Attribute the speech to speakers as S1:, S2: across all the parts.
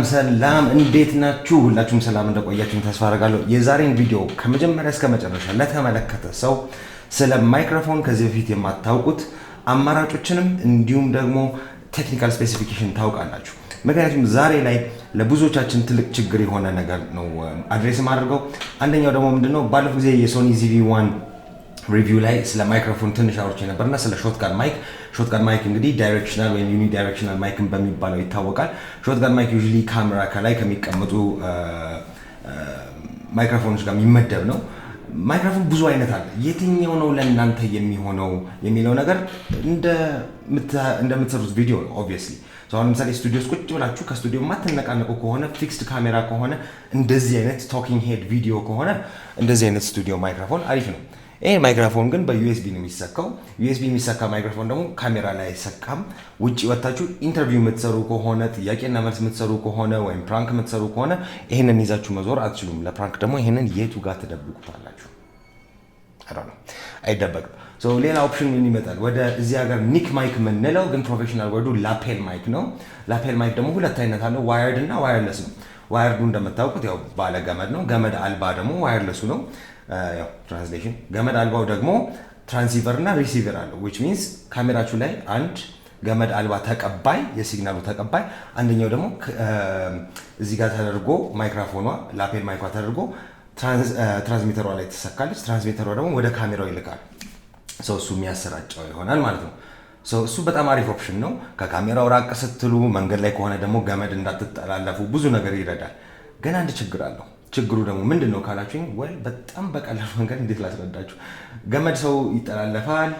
S1: ሰላም እንዴት ናችሁ? ሁላችሁም ሰላም እንደቆያችሁን ተስፋ አደርጋለሁ። የዛሬን ቪዲዮ ከመጀመሪያ እስከ መጨረሻ ለተመለከተ ሰው ስለ ማይክሮፎን ከዚህ በፊት የማታውቁት አማራጮችንም እንዲሁም ደግሞ ቴክኒካል ስፔሲፊኬሽን ታውቃላችሁ። ምክንያቱም ዛሬ ላይ ለብዙዎቻችን ትልቅ ችግር የሆነ ነገር ነው አድሬስ ማድረገው። አንደኛው ደግሞ ምንድነው ባለፈው ጊዜ የሶኒ ZV-1 ሪቪው ላይ ስለ ማይክሮፎን ትንሽ አውርቼ ነበርና ስለ ሾትጋን ማይክ እንግዲህ ዳይሬክሽናል ወይም ዩኒ ዳይሬክሽናል ማይክን በሚባለው ይታወቃል። ሾትጋን ማይክ ዩዥሊ ካሜራ ከላይ ከሚቀመጡ ማይክሮፎኖች ጋር የሚመደብ ነው። ማይክሮፎን ብዙ አይነት አለ። የትኛው ነው ለእናንተ የሚሆነው የሚለው ነገር እንደምትሰሩት ቪዲዮ ነው ኦብቪየስሊ። አሁን ለምሳሌ ስቱዲዮ ውስጥ ቁጭ ብላችሁ ከስቱዲዮ ማትነቃነቁ ከሆነ ፊክስድ ካሜራ ከሆነ እንደዚህ አይነት ቶኪንግ ሄድ ቪዲዮ ከሆነ እንደዚህ አይነት ስቱዲዮ ማይክሮፎን አሪፍ ነው። ይሄ ማይክሮፎን ግን በዩኤስቢ ነው የሚሰካው። ዩኤስቢ የሚሰካ ማይክሮፎን ደግሞ ካሜራ ላይ አይሰካም። ውጪ ወጣችሁ ኢንተርቪው የምትሰሩ ከሆነ ጥያቄና መልስ የምትሰሩ ከሆነ ወይም ፕራንክ የምትሰሩ ከሆነ ይሄንን ይዛችሁ መዞር አትችሉም። ለፕራንክ ደግሞ ይሄንን የቱ ጋር ትደብቁታላችሁ? አይደበቅም። ሌላ ኦፕሽን ምን ይመጣል? ወደ እዚህ ሀገር ኒክ ማይክ የምንለው ግን ፕሮፌሽናል ወርዱ ላፔል ማይክ ነው። ላፔል ማይክ ደግሞ ሁለት አይነት አለው፣ ዋየርድ እና ዋየርለስ ነው። ዋየርዱ እንደምታውቁት ያው ባለ ገመድ ነው። ገመድ አልባ ደግሞ ዋየርለሱ ነው። ያው ትራንስሌሽን ገመድ አልባው ደግሞ ትራንሲቨር እና ሪሲቨር አለው which means ካሜራችሁ ላይ አንድ ገመድ አልባ ተቀባይ የሲግናሉ ተቀባይ፣ አንደኛው ደግሞ እዚህ ጋር ተደርጎ ማይክሮፎኗ ላፔል ማይኳ ተደርጎ ትራንስሚተሯ ላይ ተሰካለች። ትራንስሚተሯ ደግሞ ወደ ካሜራው ይልካል። እሱ የሚያሰራጨው ይሆናል ማለት ነው። እሱ በጣም አሪፍ ኦፕሽን ነው። ከካሜራው ራቅ ስትሉ መንገድ ላይ ከሆነ ደግሞ ገመድ እንዳትጠላለፉ ብዙ ነገር ይረዳል። ግን አንድ ችግር አለው። ችግሩ ደግሞ ምንድን ነው ካላችሁኝ፣ በጣም በቀላሉ መንገድ እንዴት ላስረዳችሁ። ገመድ ሰው ይጠላለፋል።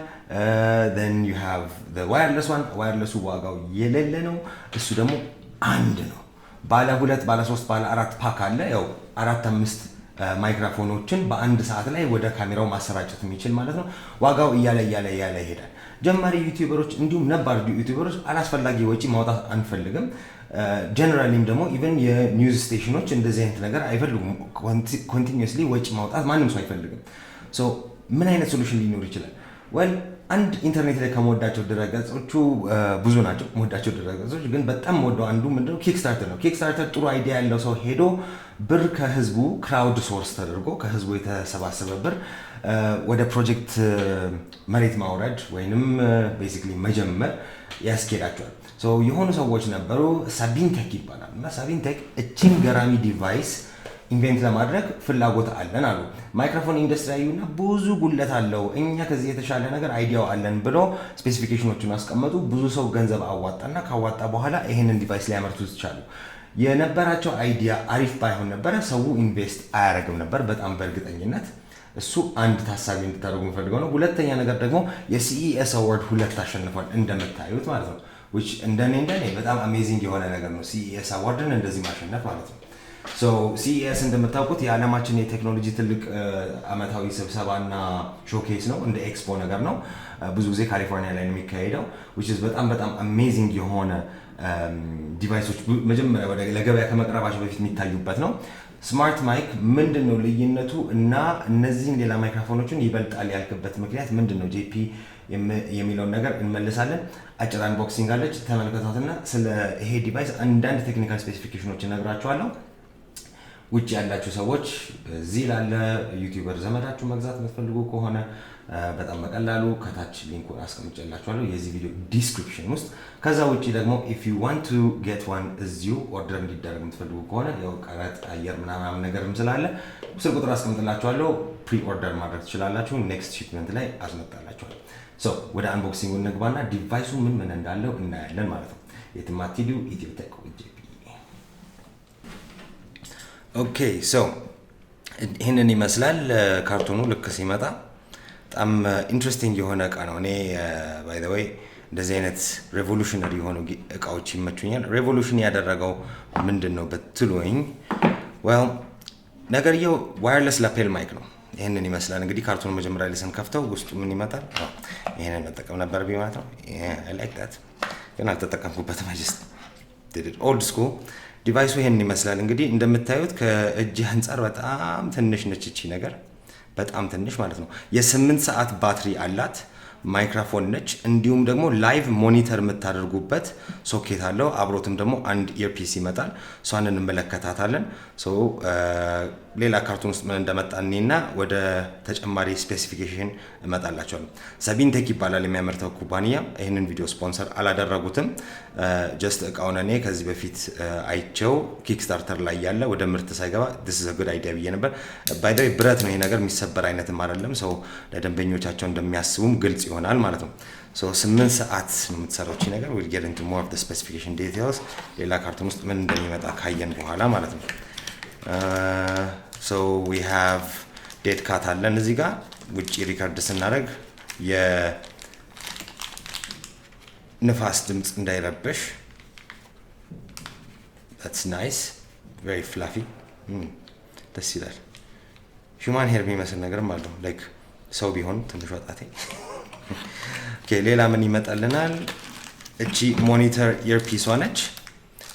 S1: then you have the wireless one ዋየርለሱ ዋጋው የሌለ ነው። እሱ ደግሞ አንድ ነው። ባለ 2 ባለ 3 ባለ 4 ፓክ አለ። ያው 4-5 ማይክሮፎኖችን በአንድ ሰዓት ላይ ወደ ካሜራው ማሰራጨት የሚችል ማለት ነው። ዋጋው እያለ ይሄዳል። ጀማሪ ዩቲዩበሮች እንዲሁም ነባር ዩቲዩበሮች አላስፈላጊ ወጪ ማውጣት አንፈልግም። ጀነራሊም ደግሞ ኢቨን የኒውዝ ስቴሽኖች እንደዚህ አይነት ነገር አይፈልጉም። ኮንቲኒዩስሊ ወጪ ማውጣት ማንም ሰው አይፈልግም። ምን አይነት ሶሉሽን ሊኖር ይችላል? አንድ ኢንተርኔት ላይ ከመወዳቸው ድረገጾቹ ብዙ ናቸው። መወዳቸው ድረገጾች ግን በጣም መወደው አንዱ ምንድነው ኪክስታርተር ነው። ኪክስታርተር ጥሩ አይዲያ ያለው ሰው ሄዶ ብር ከህዝቡ ክራውድ ሶርስ ተደርጎ ከህዝቡ የተሰባሰበ ብር ወደ ፕሮጀክት መሬት ማውረድ ወይንም ቤሲክሊ መጀመር ያስኬዳቸዋል። የሆኑ ሰዎች ነበሩ፣ ሳቢንቴክ ይባላል እና ሳቢንቴክ እቺን ገራሚ ዲቫይስ ኢንቨንት ለማድረግ ፍላጎት አለን አሉ። ማይክሮፎን ኢንዱስትሪ አዩና ብዙ ጉለት አለው፣ እኛ ከዚህ የተሻለ ነገር አይዲያው አለን ብሎ ስፔሲፊኬሽኖቹን አስቀመጡ። ብዙ ሰው ገንዘብ አዋጣና ካዋጣ በኋላ ይሄንን ዲቫይስ ሊያመርቱት ይቻሉ። የነበራቸው አይዲያ አሪፍ ባይሆን ነበረ ሰው ኢንቨስት አያደርግም ነበር በጣም በእርግጠኝነት። እሱ አንድ ታሳቢ እንድታደርጉ የምፈልገው ነው። ሁለተኛ ነገር ደግሞ የሲኢኤስ አዋርድ 2 አሸንፏል እንደምታዩት ማለት ነው። which እንደኔ በጣም አሜዚንግ የሆነ ነገር ነው ሲኢኤስ አዋርድን እንደዚህ ማሸነፍ ማለት ነው። ሲኢኤስ እንደምታውቁት የዓለማችን የቴክኖሎጂ ትልቅ አመታዊ ስብሰባና ሾኬስ ነው። እንደ ኤክስፖ ነገር ነው። ብዙ ጊዜ ካሊፎርኒያ ላይ ነው የሚካሄደው which is በጣም አሜዚንግ የሆነ ዲቫይሶች መጀመሪያ ወደ ለገበያ ከመቅረባቸው በፊት የሚታዩበት ነው። ስማርት ማይክ ምንድነው ልዩነቱ እና እነዚህን ሌላ ማይክሮፎኖችን ይበልጣል ያልክበት ምክንያት ምንድነው ጄፒ የሚለውን ነገር እንመልሳለን። አጭር አንቦክሲንግ አለች፣ ተመልከቷትና ስለ ይሄ ዲቫይስ አንዳንድ ቴክኒካል ስፔሲፊኬሽኖችን እነግራችኋለሁ። ውጭ ያላችሁ ሰዎች እዚህ ላለ ዩቲዩበር ዘመዳችሁ መግዛት የምትፈልጉ ከሆነ በጣም በቀላሉ ከታች ሊንኩን አስቀምጬላችኋለሁ የዚህ ቪዲዮ ዲስክሪፕሽን ውስጥ። ከዛ ውጪ ደግሞ if you want to get one እዚሁ ኦርደር እንዲደረግ የምትፈልጉ ከሆነ ያው ቀረጥ አየር ምናምን ነገርም ስላለ ስልክ ቁጥር አስቀምጥላችኋለሁ፣ ፕሪ ኦርደር ማድረግ ትችላላችሁ። ኔክስት ሺፕመንት ላይ አስመጣላችኋለሁ። ወደ አንቦክሲንጉ እንግባና ዲቫይሱ ምን እንዳለው እናያለን ማለት ነው። የትም አትሂዱ፣ ኢትዮ ቴክ ጄፒ። ኦኬ ይህንን ይመስላል ካርቶኑ ልክ ሲመጣ። በጣም ኢንትረስቲንግ የሆነ እቃ ነው። እኔ ባይ ዘ ወይ እንደዚህ አይነት ሬቮሉሽነሪ የሆኑ እቃዎች ይመቹኛል ሬቮሉሽን ያደረገው ምንድነው በትሉኝ well ነገርየው ዋየርለስ ላፔል ማይክ ነው ይሄንን ይመስላል እንግዲህ ካርቶን መጀመሪያ ላይ ስንከፍተው ውስጡ ምን ይመጣል ይሄንን መጠቀም ነበር ቢማት ነው I like that ግን አልተጠቀምኩበትም I just did it old school ዲቫይሱ ይሄንን ይመስላል እንግዲህ እንደምታዩት ከእጅ አንፃር በጣም ትንሽ ነች እቺ ነገር በጣም ትንሽ ማለት ነው የ8 ሰዓት ባትሪ አላት ማይክሮፎን ነች እንዲሁም ደግሞ ላይቭ ሞኒተር የምታደርጉበት ሶኬት አለው አብሮትም ደግሞ አንድ ኢርፒስ ይመጣል ሷንን እንመለከታታለን ሶ ሌላ ካርቱን ውስጥ ምን እንደመጣንና ወደ ተጨማሪ ስፔሲፊኬሽን እመጣላችኋለሁ SabineTek ይባላል የሚያመርተው ኩባንያ ይሄንን ቪዲዮ ስፖንሰር አላደረጉትም ጀስት እቃውን እኔ ከዚህ በፊት አይቸው ኪክስታርተር ላይ ያለ ወደ ምርት ሳይገባ this is a good idea ብዬ ነበር by the way ብረት ነው ይሄ ነገር የሚሰበር አይነትም አይደለም ሶ ለደንበኞቻቸው እንደሚያስቡም ግልጽ ይሆናል ማለት ነው so 8 ሰዓት ነው የምትሰራው እቺ ነገር we'll get into more of the specification details ሌላ ካርቱን ውስጥ ምን እንደሚመጣ ካየን በኋላ ማለት ነው so we have dead cat አለን እዚህ ጋር ውጪ ሪከርድ ስናደርግ የንፋስ ድምጽ እንዳይረበሽ that's nice very fluffy ደስ ይላል human hair የሚመስል ነገርም አለው like ሰው ቢሆን ትንሽ ወጣቴ okay ሌላ ምን ይመጣልናል እቺ ሞኒተር ኢርፒስ ሆነች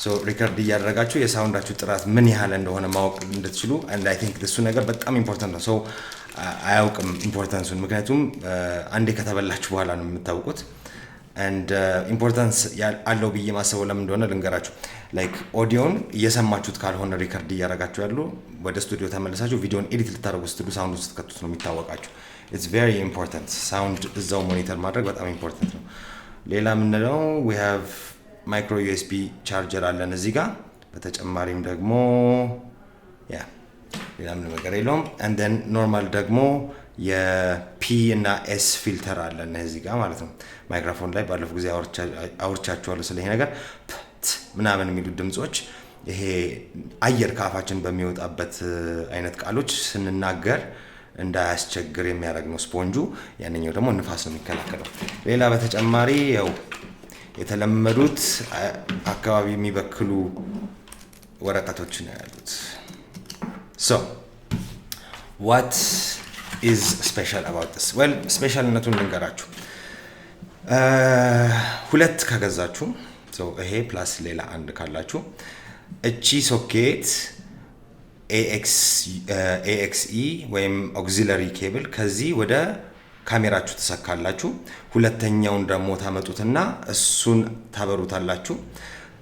S1: so record ያደረጋችሁ የሳውንዳችሁ ጥራት ምን ያህል እንደሆነ ማወቅ እንድትችሉ and I think this ነገር በጣም ኢምፖርታንት ነው so አያውቅም ኢምፖርታንሱን ምክንያቱም አንዴ ከተበላችሁ በኋላ ነው የምታውቁት and ኢምፖርታንስ ያለው ብዬ ማሰበው ለምን እንደሆነ ልንገራችሁ like ኦዲዮን እየሰማችሁት ካልሆነ ሪከርድ ያደረጋችሁ ያሉ ወደ ስቱዲዮ ተመለሳችሁ ቪዲዮን ኤዲት ልታደርጉ ስትሉ ሳውንድ ውስጥ ከተቱት ነው የሚታወቃችሁ it's very important sound እዛው ሞኒተር ማድረግ በጣም ኢምፖርታንት ነው ሌላ ምን ነው we have micro USB charger አለን እዚህ ጋር በተጨማሪም ደግሞ ሌላ ምን ነገር የለውም and then normal ደግሞ የፒ እና ኤስ ፊልተር አለን እዚህ ጋር ማለት ነው ማይክሮፎን ላይ ባለፈው ጊዜ አውርቻችኋለሁ ስለዚህ ነገር ምናምን የሚሉ ድምጾች ይሄ አየር ካፋችን በሚወጣበት አይነት ቃሎች ስንናገር እንዳያስቸግር የሚያደርግ ነው ስፖንጁ ያንኛው ደግሞ ንፋስ ነው የሚከላከለው ሌላ በተጨማሪ ያው የተለመዱት አካባቢ የሚበክሉ ወረቀቶች ነው ያሉት so what is special about this well specialነቱን ልንገራችሁ ሁለት ከገዛችሁ so ይሄ ፕላስ ሌላ አንድ ካላችሁ እቺ ሶኬት AXE ወይም auxiliary cable ከዚህ ወደ ካሜራችሁ ተሰካላችሁ ሁለተኛውን ደግሞ ታመጡትና እሱን ታበሩታላችሁ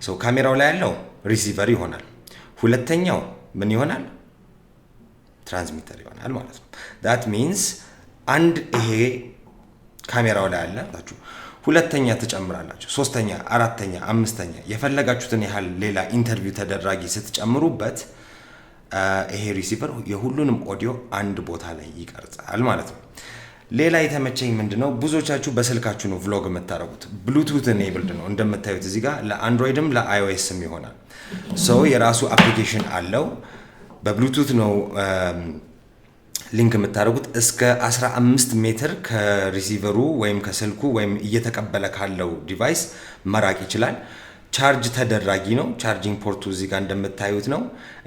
S1: so ካሜራው ላይ ያለው ሪሲቨር ይሆናል ሁለተኛው ምን ይሆናል ትራንስሚተር ይሆናል ማለት ነው that means አንድ ይሄ ካሜራው ላይ ያለ ታችሁ ሁለተኛ ተጨምራላችሁ ሶስተኛ አራተኛ አምስተኛ የፈለጋችሁትን ያህል ሌላ ኢንተርቪው ተደራጊ ስትጨምሩበት ይሄ ሪሲቨር የሁሉንም ኦዲዮ አንድ ቦታ ላይ ይቀርጻል ማለት ነው ሌላ የተመቸኝ ምንድነው ብዙዎቻችሁ በስልካችሁ ነው vlog የምታረጉት ብሉቱዝ enabled ነው እንደምታዩት እዚህ ጋር ለአንድሮይድም ለአይኦኤስም ይሆናል so የራሱ አፕሊኬሽን አለው በብሉቱዝ ነው ሊንክ የምታረጉት እስከ 15 ሜትር ከሪሲቨሩ ወይም ከስልኩ ወይም እየተቀበለ ካለው ዲቫይስ መራቅ ይችላል ቻርጅ ተደራጊ ነው ቻርጂንግ ፖርቱ እዚህ ጋር እንደምታዩት ነው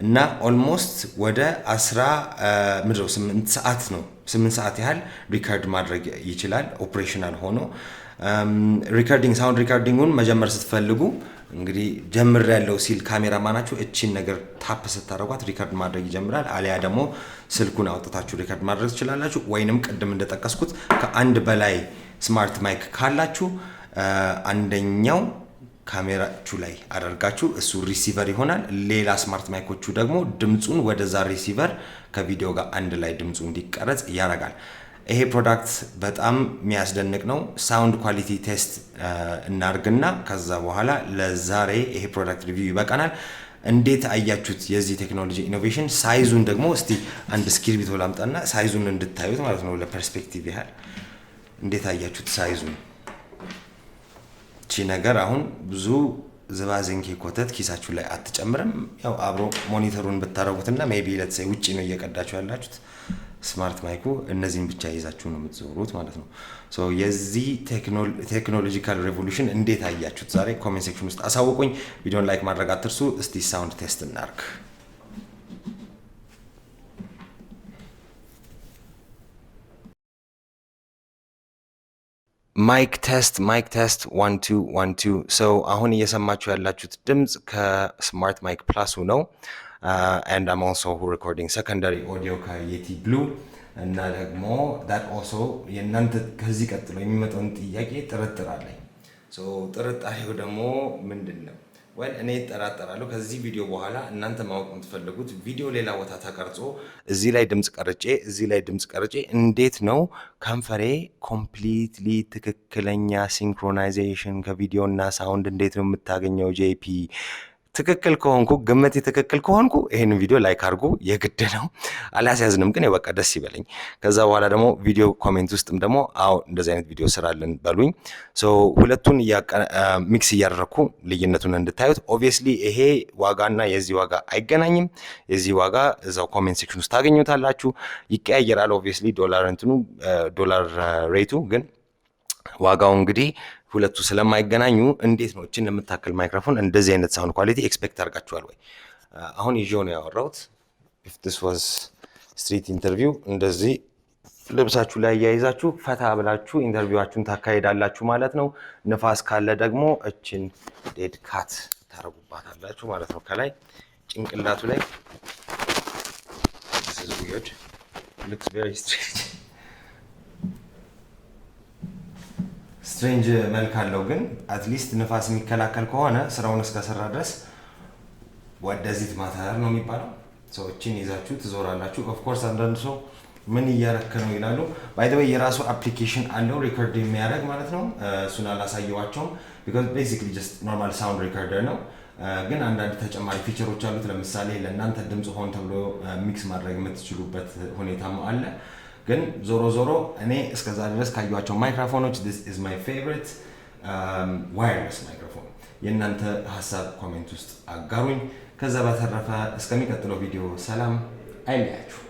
S1: እና ኦልሞስት ወደ 8 ሰዓት ነው 8 ሰዓት ያህል ሪከርድ ማድረግ ይችላል ኦፕሬሽናል ሆኖ ሪከርዲንግ ሳውንድ ሪከርዲንጉን መጀመር ስትፈልጉ እንግዲህ ጀምር ያለው ሲል ካሜራማናችሁ እቺን ነገር ታፕ ስታረጓት ሪከርድ ማድረግ ይጀምራል አሊያ ደግሞ ስልኩን አውጥታችሁ ሪከርድ ማድረግ ትችላላችሁ ወይንም ቅድም እንደጠቀስኩት ከአንድ በላይ ስማርት ማይክ ካላችሁ አንደኛው ካሜራችሁ ላይ አደርጋችሁ እሱ ሪሲቨር ይሆናል ሌላ ስማርት ማይኮቹ ደግሞ ድምጹን ወደዛ ሪሲቨር ከቪዲዮ ጋር አንድ ላይ ድምጹ እንዲቀረጽ ያደርጋል ይሄ ፕሮዳክት በጣም የሚያስደንቅ ነው ሳውንድ ኳሊቲ ቴስት እናርግና ከዛ በኋላ ለዛሬ ይሄ ፕሮዳክት ሪቪው ይበቃናል እንዴት አያችሁት የዚህ ቴክኖሎጂ ኢኖቬሽን ሳይዙን ደግሞ እስቲ አንድ ስክሪፕቶ ላምጣና ሳይዙን እንድታዩት ማለት ነው ለፐርስፔክቲቭ ያህል እንዴት አያችሁት ሳይዙን እቺ ነገር አሁን ብዙ ዘባዘንኪ ኮተት ኪሳችሁ ላይ አትጨምርም ያው አብሮ ሞኒተሩን ብታረጉትና ሜቢ let's say ውጪ ነው እየቀዳችሁ ያላችሁት ስማርት ማይኩ እነዚህን ብቻ ይዛችሁ ነው የምትዞሩት ማለት ነው። ሶ የዚህ ቴክኖሎጂካል ሬቮሉሽን እንዴት አያችሁት? ዛሬ ኮሜንት ሴክሽን ውስጥ አሳውቁኝ። ቪዲዮን ላይክ ማድረግ አትርሱ። እስቲ ሳውንድ ቴስት እናርግ። ማይክ ቴስት 1 2 1 2 ሶ አሁን እየሰማችሁ ያላችሁት ድምጽ ከስማርት ማይክ ፕላሱ ነው። and I'm also recording secondary audio ከየቲ ብሉ እና ደግሞ that also የናንተ ከዚህ ቀጥሎ የሚመጣውን ጥያቄ ጥርጥራለኝ። ሶ ጥርጣሬው ደግሞ ምንድነው? ወል እኔ ተራጠራለሁ ከዚህ ቪዲዮ በኋላ እናንተ ማወቅ የምትፈልጉት ቪዲዮ ሌላ ቦታ ተቀርጾ እዚህ ላይ ድምጽ ቀርጬ እንዴት ነው ከንፈሬ ኮምፕሊትሊ ትክክለኛ ሲንክሮናይዜሽን ከቪዲዮ እና ሳውንድ እንዴት ነው የምታገኘው? ጄፒ ትክክል ከሆንኩ ግምት ትክክል ከሆንኩ ይሄን ቪዲዮ ላይክ አድርጉ የግድ ነው። አላስያዝንም ግን በቃ ደስ ይበለኝ። ከዛ በኋላ ደግሞ ቪዲዮ ኮሜንት ውስጥም ደግሞ አው እንደዚህ አይነት ቪዲዮ ስራለን በሉኝ። ሶ ሁለቱን ሚክስ እያደረኩ ልዩነቱን እንድታዩት። ኦብቪየስሊ ይሄ ዋጋና የዚህ ዋጋ አይገናኝም። የዚህ ዋጋ እዛው ኮሜንት ሴክሽን ውስጥ ታገኙታላችሁ። ይቀያየራል ኦብቪየስሊ ዶላር ሬቱ ግን ዋጋው እንግዲህ ሁለቱ ስለማይገናኙ እንዴት ነው እቺን ለምታከል ማይክሮፎን እንደዚህ አይነት ሳውንድ ኳሊቲ ኤክስፔክት አድርጋችኋል ወይ? አሁን ይዤው ነው ያወራሁት። if this was street interview እንደዚህ ልብሳችሁ ላይ ያይዛችሁ ፈታ ብላችሁ ኢንተርቪዋችሁን ታካሂዳላችሁ ማለት ነው። ንፋስ ካለ ደግሞ እቺን ዴድ ካት ታረጉባታላችሁ ማለት ነው። ከላይ ጭንቅላቱ ላይ this is weird looks very ስትሬንጅ መልክ አለው ግን አትሊስት ንፋስ የሚከላከል ከሆነ ስራውን እስከሰራ ድረስ ወደዚህ ማታር ነው የሚባለው። ሰዎችን ይዛችሁ ትዞራላችሁ። ኦፍ ኮርስ አንዳንድ ሰው ምን እያረከ ነው ይላሉ። ባይ ዘ ዌይ የራሱ አፕሊኬሽን አለው ሪከርድ የሚያደርግ ማለት ነው። እሱን አላሳየዋቸውም because basically just normal sound recorder ነው። ግን አንዳንድ ተጨማሪ ፊቸሮች አሉት። ለምሳሌ ለእናንተ ድምጽ ሆን ተብሎ ሚክስ ማድረግ የምትችሉበት ሁኔታም አለ። ግን ዞሮ እኔ እስከዛ ድረስ ካዩዋቸው ማይክሮፎኖች this is my favorite wireless microphone። የእናንተ ሐሳብ ኮሜንት ውስጥ አጋሩኝ። ከዛ በተረፈ እስከሚቀጥለው ቪዲዮ ሰላም አይለያችሁ።